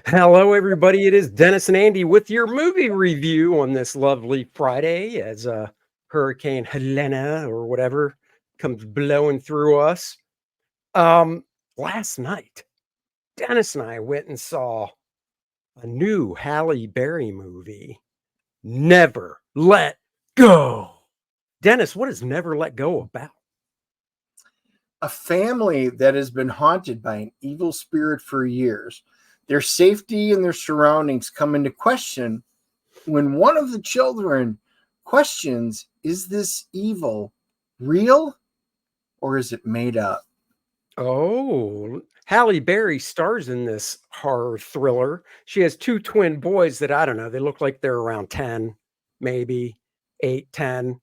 Hello, everybody. It is Dennis and Andy with your movie review on this lovely Friday as Hurricane Helena or whatever comes blowing through us. Um, Last night, Dennis and I went and saw a new Halle Berry movie, Never Let Go. Dennis, what is Never Let Go about? A family that has been haunted by an evil spirit for years. Their safety and their surroundings come into question when one of the children questions, is this evil real or is it made up? Oh, Halle Berry stars in this horror thriller. She has two twin boys that I don't know. They look like they're around 10, maybe 8, 10.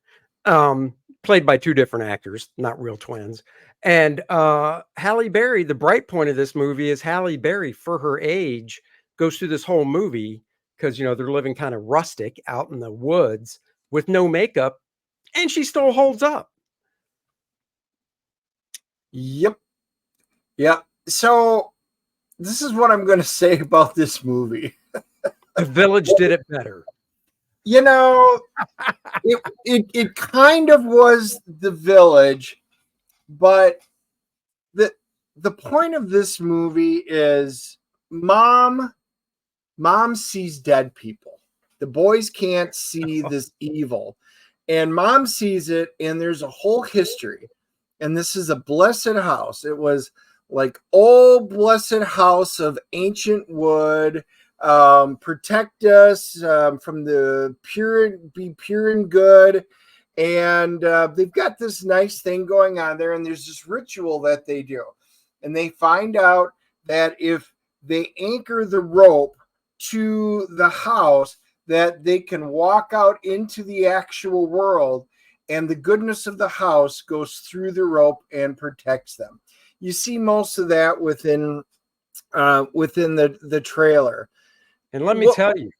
Played by two different actors, not real twins. And Halle Berry, the bright point of this movie is Halle Berry, for her age, goes through this whole movie because, they're living kind of rustic out in the woods with no makeup, and she still holds up. Yep. So this is what I'm going to say about this movie. The Village did it better. It kind of was The Village, but the point of this movie is mom sees dead people. The boys can't see this evil, and mom sees it, and there's a whole history. And this is a blessed house. It was like old blessed house of ancient wood. Protect us from the be pure and good. And they've got this nice thing going on there, and there's this ritual that they do. And they find out that if they anchor the rope to the house, that they can walk out into the actual world, and the goodness of the house goes through the rope and protects them. You see most of that within the trailer. And let me tell you,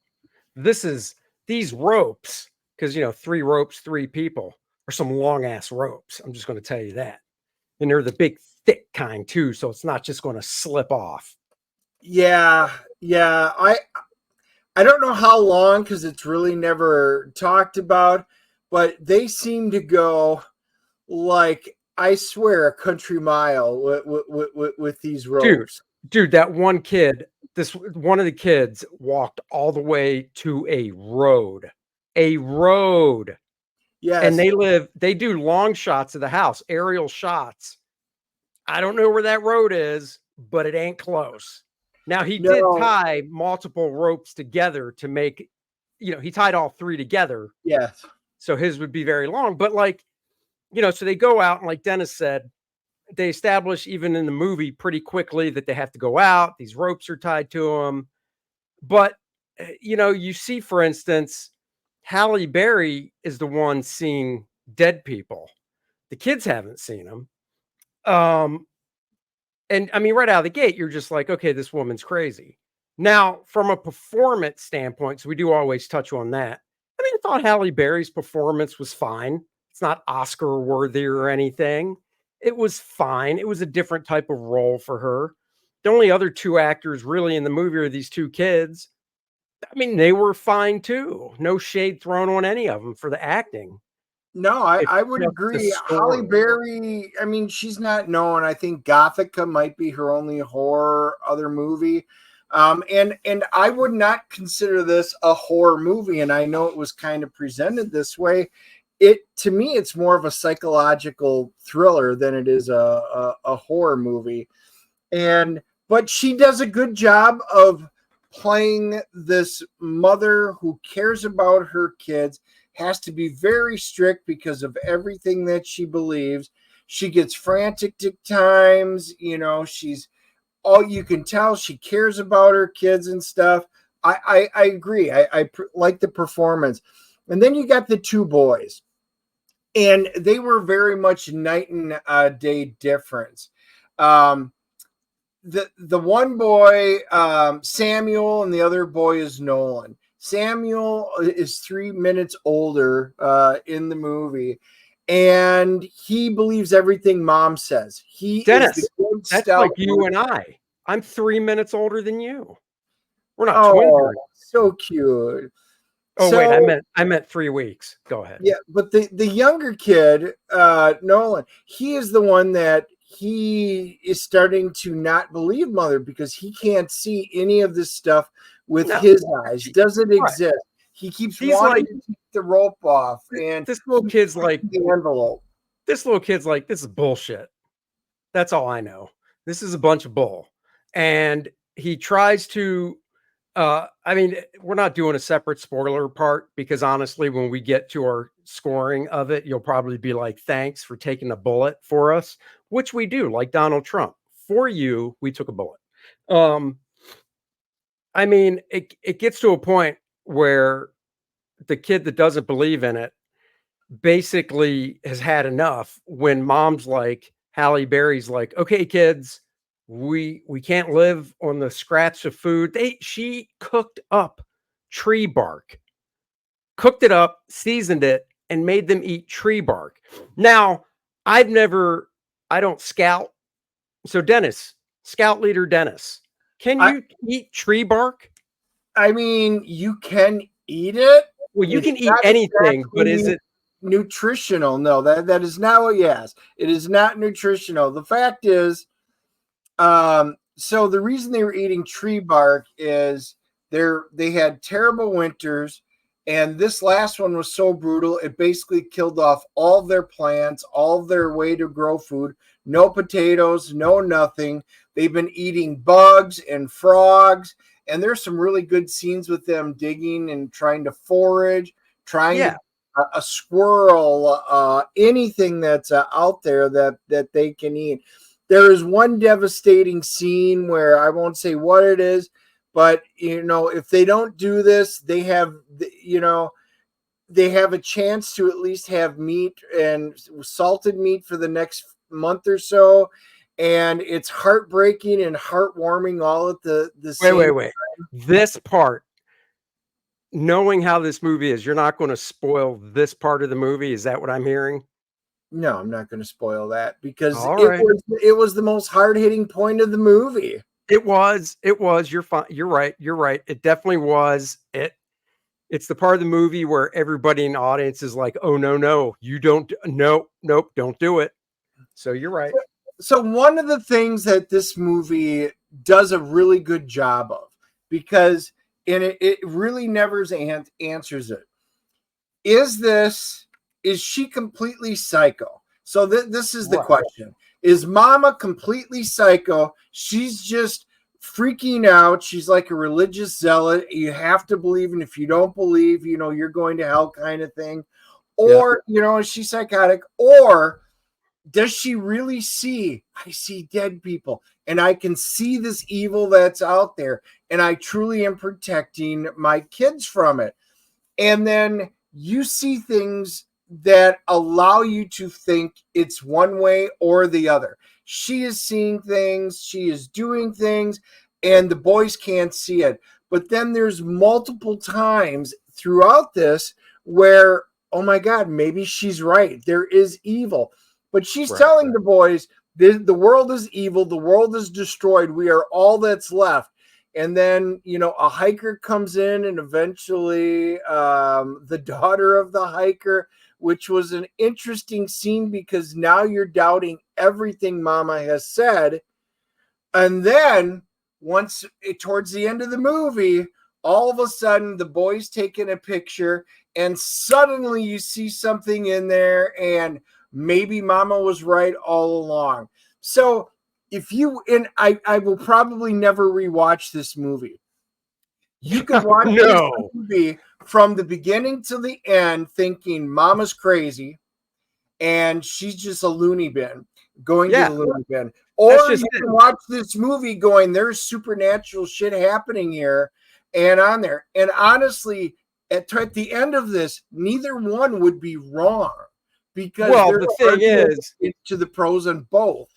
these ropes, because 3 ropes, 3 people, are some long ass ropes. I'm just going to tell you that. And they're the big thick kind too, so it's not just going to slip off. Yeah. I don't know how long, because it's really never talked about, but they seem to go like, I swear, a country mile with these ropes. Dude, that one kid, one of the kids walked all the way to a road. Yes. And they do long shots of the house, aerial shots. I don't know where that road is, but it ain't close. Now, he did tie multiple ropes together to make, he tied all 3 together. Yes. So his would be very long. But so they go out, and like Dennis said, they establish even in the movie pretty quickly that they have to go out. These ropes are tied to them. But, you see, for instance, Halle Berry is the one seeing dead people. The kids haven't seen them. And I mean, right out of the gate, you're just like, okay, this woman's crazy. Now, from a performance standpoint, so we do always touch on that. I mean, I thought Halle Berry's performance was fine. It's not Oscar worthy or anything. It was fine. It was a different type of role for her. The only other 2 actors really in the movie are these 2 kids. I mean, they were fine too. No shade thrown on any of them for the acting. No, I would agree. Halle Berry, I mean, she's not known. I think Gothica might be her only horror other movie. And I would not consider this a horror movie. And I know it was kind of presented this way. To me, it's more of a psychological thriller than it is a horror movie. But she does a good job of playing this mother who cares about her kids, has to be very strict because of everything that she believes. She gets frantic at times. She's all you can tell. She cares about her kids and stuff. I agree. I like the performance. And then you got the 2 boys, and they were very much night and day difference. The one boy, Samuel, and the other boy is Nolan. Samuel is 3 minutes older in the movie, and he believes everything mom says. Dennis, that's like you and I. I'm 3 minutes older than you. We're not twins Oh, or so anything. cute. Oh wait, So I meant 3 weeks. Go ahead. yeah, but the younger kid, Nolan, he is the one that he is starting to not believe mother because he can't see any of this stuff with No, his eyes. she, Doesn't right. exist. He keeps He's wanting like, to take the rope off, and this little he's kid's like, pushing the envelope. this little kid's like, this is bullshit. That's all I know. This is a bunch of bull. And he tries to, I mean, we're not doing a separate spoiler part because honestly, when we get to our scoring of it, you'll probably be like, thanks for taking a bullet for us, which we do, like Donald Trump. For you, we took a bullet. Um, I mean, it gets to a point where the kid that doesn't believe in it basically has had enough when mom's like, Halle Berry's like, okay, kids, we can't live on the scraps of food. She cooked up tree bark, cooked it up, seasoned it, and made them eat tree bark. Now, I don't scout. So Dennis, scout leader Dennis, can I you eat tree bark? I mean, you can eat it. Well, you It's can eat not anything, but is exactly it nutritional. No, that is not what you asked. It is not nutritional. The fact is, so the reason they were eating tree bark is they had terrible winters, and this last one was so brutal it basically killed off all of their plants, all of their way to grow food. No potatoes, no nothing. They've been eating bugs and frogs, and there's some really good scenes with them digging and trying to forage, trying to yeah. a squirrel, anything that's out there that they can eat. There is one devastating scene where I won't say what it is, but if they don't do this, they have a chance to at least have meat and salted meat for the next month or so. And it's heartbreaking and heartwarming all at the same. Wait. This part, knowing how this movie is, you're not going to spoil this part of the movie. Is that what I'm hearing? No, I'm not going to spoil that because All it right. was the most hard hitting point of the movie. It was. You're fine. You're right. You're right. It definitely was. It's the part of the movie where everybody in the audience is like, "Oh no, you don't. No, nope, don't do it." So you're right. So one of the things that this movie does a really good job of, because and it really never answers it, is she completely psycho? So this is the Right. question: is Mama completely psycho? She's just freaking out. She's like a religious zealot. You have to believe, and if you don't believe, you're going to hell, kind of thing. Yeah. Or is she psychotic? Or does she really see, I see dead people and I can see this evil that's out there, and I truly am protecting my kids from it? And then you see things that allow you to think it's one way or the other. She is seeing things, she is doing things, and the boys can't see it. But then there's multiple times throughout this where, oh my God, maybe she's right. There is evil. But she's Right. telling the boys, the world is evil, the world is destroyed, we are all that's left. And then a hiker comes in, and eventually the daughter of the hiker, which was an interesting scene because now you're doubting everything Mama has said. And then towards the end of the movie, all of a sudden the boy's taking a picture, and suddenly you see something in there, and maybe Mama was right all along. So if you and I will probably never rewatch this movie. You can watch this No. movie from the beginning to the end thinking Mama's crazy and she's just a loony bin going to Yeah. the loony bin. That's Or just you it. can watch this movie going, there's supernatural shit happening here and on there. And honestly, at the end of this, neither one would be wrong because Well, there's the an thing argument is, to the pros on both.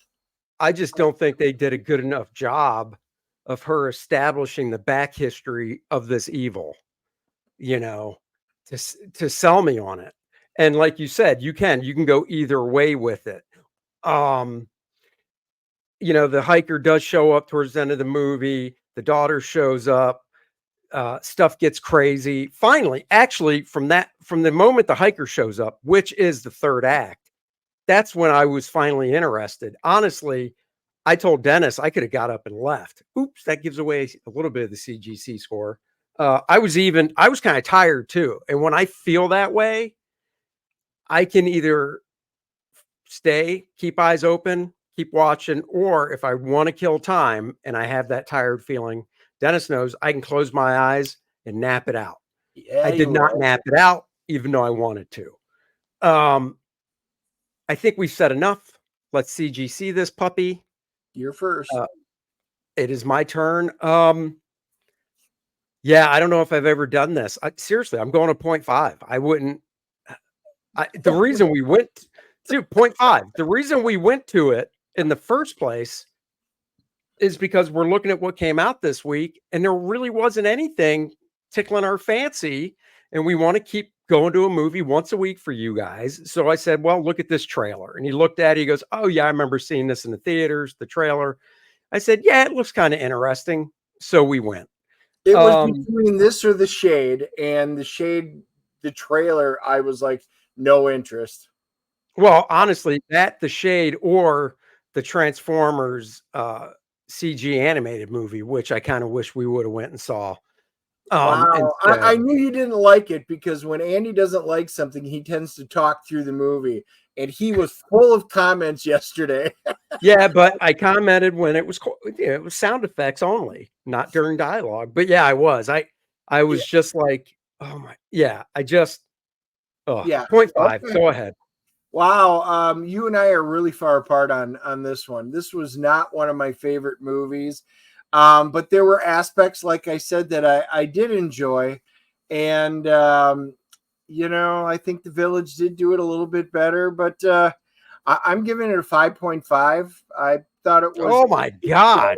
I just don't think they did a good enough job of her establishing the back history of this evil, you know, to sell me on it. And like you said, you can go either way with it. Um, the hiker does show up towards the end of the movie. The daughter shows up. stuff gets crazy. Finally, actually, from the moment the hiker shows up, which is the third act, that's when I was finally interested. Honestly, I told Dennis I could have got up and left. Oops, that gives away a little bit of the CGC score. I was kind of tired too. And when I feel that way, I can either stay, keep eyes open, keep watching, or if I want to kill time and I have that tired feeling, Dennis knows I can close my eyes and nap it out. Yeah, I did not nap it out, even though I wanted to. I think we've said enough. Let's CGC this puppy. You're first. It is my turn. Yeah, I don't know if I've ever done this. Seriously, I'm going to 0.5. I wouldn't. The reason we went to 0.5, the reason we went to it in the first place is because we're looking at what came out this week, and there really wasn't anything tickling our fancy, and we want to keep going to a movie once a week for you guys. So I said, well, look at this trailer. And he looked at it, he goes, oh yeah, I remember seeing this in the theaters, the trailer. I said, yeah, it looks kind of interesting. So we went. It was between this or The Shade, and the trailer, I was like, no interest. Well, honestly, The Shade or the Transformers CG animated movie, which I kind of wish we would have went and saw. Wow. I knew you didn't like it, because when Andy doesn't like something, he tends to talk through the movie, and he was full of comments yesterday. Yeah, but I commented when it was sound effects only, not during dialogue. But yeah, I was just like, oh my, yeah, yeah, 0.5. Okay. Go ahead. Wow, you and I are really far apart on this one. This was not one of my favorite movies, but there were aspects, like I said, that I did enjoy, and I think The Village did do it a little bit better, but I'm giving it a 5.5. I thought it was. Oh my God.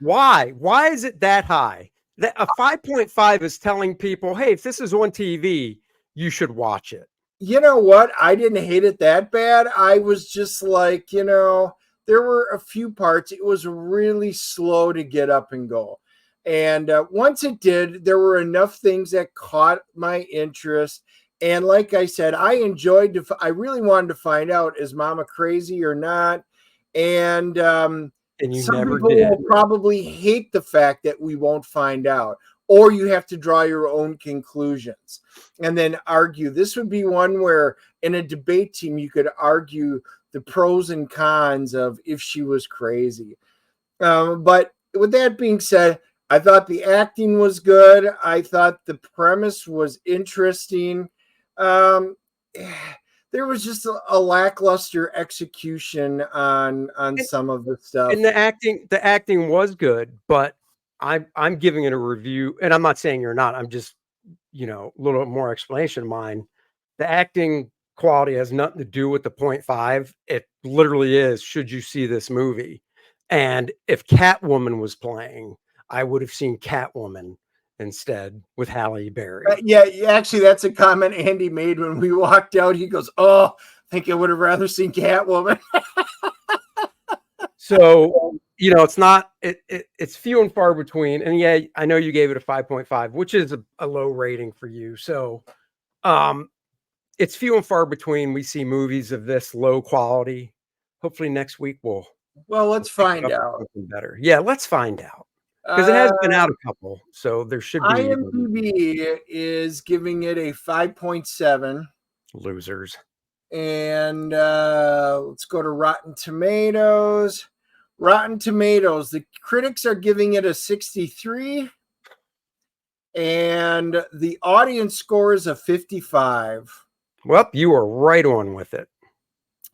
Why? Why is it that high? A 5.5 is telling people, hey, if this is on TV, you should watch it. You know what? I didn't hate it that bad. I was just like, there were a few parts. It was really slow to get up and go. And once it did, there were enough things that caught my interest. And like I said, I really wanted to find out, is Mama crazy or not? And you some never people did. will probably hate the fact that we won't find out, or you have to draw your own conclusions and then argue. This would be one where in a debate team, you could argue the pros and cons of if she was crazy. But with that being said, I thought the acting was good. I thought the premise was interesting. There was just a lackluster execution on some of the stuff. And the acting was good, but I'm giving it a review, and I'm not saying you're not. I'm just, a little more explanation of mine. The acting quality has nothing to do with the 0.5. It literally is, should you see this movie? And if Catwoman was playing, I would have seen Catwoman instead with Halle Berry. Yeah, actually, that's a comment Andy made when we walked out. He goes, oh, I think I would have rather seen Catwoman. So, it's not, it's few and far between. And yeah, I know you gave it a 5.5, which is a low rating for you. So, it's few and far between we see movies of this low quality. Hopefully next week let's find out something better. Yeah, let's find out. Because it has been out a couple, so there should be. IMDb is giving it a 5.7. Losers. And let's go to Rotten Tomatoes. Rotten Tomatoes, the critics are giving it a 63. And the audience score is a 55. Well, you are right on with it.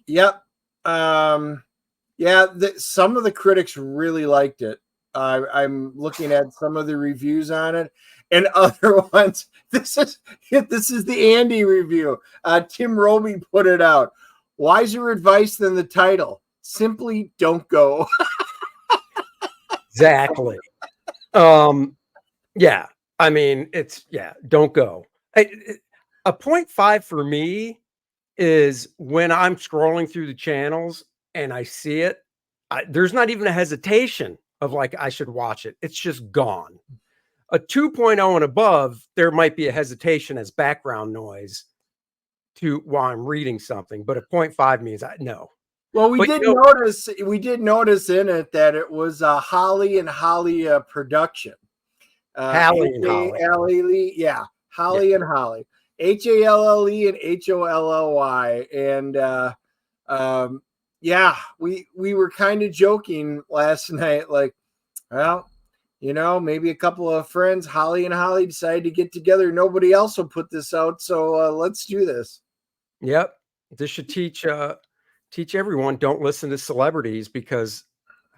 Yep. Yeah, some of the critics really liked it. I'm looking at some of the reviews on it, and other ones. This is the Andy review. Tim Roby put it out. Wiser advice than the title. Simply don't go. Exactly. Yeah. I mean, don't go. A 0.5 for me is when I'm scrolling through the channels and I see it, there's not even a hesitation of like, I should watch it. It's just gone. A 2.0 and above, there might be a hesitation as background noise while I'm reading something, but a 0.5 means no. Well, we did notice in it that it was a Halle and Halle production. Halle and Halle. Yeah, Halle and Halle. Halle and Holley. And yeah, we were kind of joking last night, like, well, maybe a couple of friends, Halle and Halle, decided to get together. Nobody else will put this out, so let's do this. Yep, this should teach everyone, don't listen to celebrities, because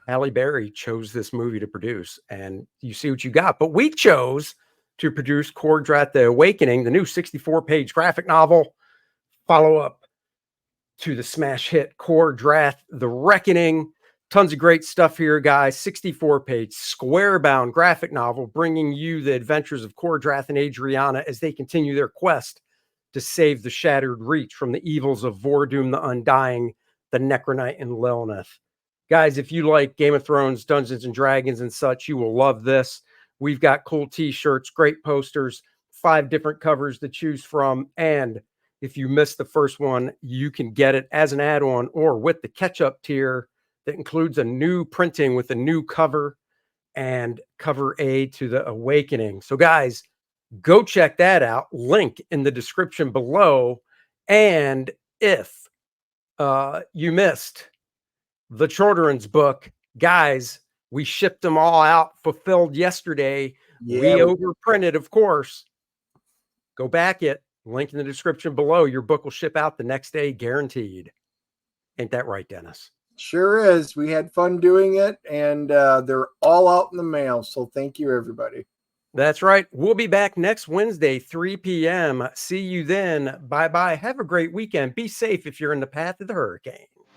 Halle Berry chose this movie to produce, and you see what you got. But we chose to produce Kor-Drath, The Awakening, the new 64-page graphic novel, follow-up to the smash hit Kor-Drath, The Reckoning. Tons of great stuff here, guys. 64-page square-bound graphic novel bringing you the adventures of Kor-Drath and Adriana as they continue their quest to save the Shattered Reach from the evils of Vordoom the Undying, the Necronite, and Lilneth. Guys, if you like Game of Thrones, Dungeons and Dragons, and such, you will love this. We've got cool t-shirts, great posters, 5 different covers to choose from. And if you missed the first one, you can get it as an add-on or with the catch-up tier that includes a new printing with a new cover and cover A to The Awakening. So guys, go check that out. Link in the description below. And if you missed the children's book, guys, we shipped them all out, fulfilled yesterday. Yeah, we overprinted, of course. Go back it. Link in the description below. Your book will ship out the next day, guaranteed. Ain't that right, Dennis? Sure is. We had fun doing it, and they're all out in the mail. So thank you, everybody. That's right. We'll be back next Wednesday, 3 p.m. See you then. Bye-bye. Have a great weekend. Be safe if you're in the path of the hurricane.